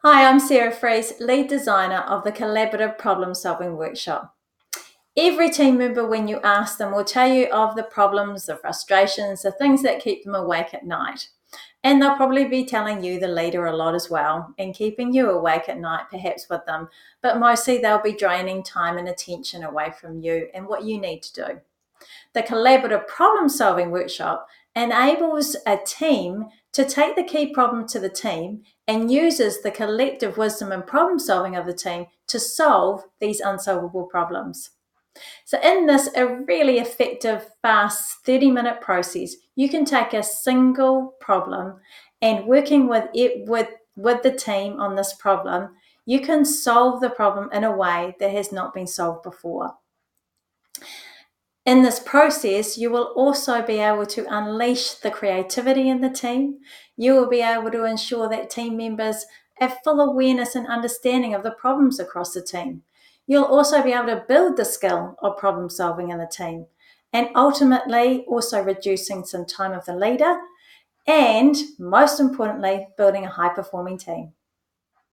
Hi, I'm Sarah Freese, lead designer of the Collaborative Problem Solving Workshop. Every team member, when you ask them, will tell you of the problems, the frustrations, the things that keep them awake at night. And they'll probably be telling you, the leader, a lot as well, and keeping you awake at night, perhaps with them. But mostly they'll be draining time and attention away from you and what you need to do. The Collaborative Problem Solving Workshop enables a team to take the key problem to the team and uses the collective wisdom and problem solving of the team to solve these unsolvable problems. So, in this a really effective, fast 30-minute process, you can take a single problem and working with the team on this problem, you can solve the problem in a way that has not been solved before. In this process, you will also be able to unleash the creativity in the team. You will be able to ensure that team members have full awareness and understanding of the problems across the team. You'll also be able to build the skill of problem solving in the team, and ultimately also reducing some time of the leader and, most importantly, building a high performing team.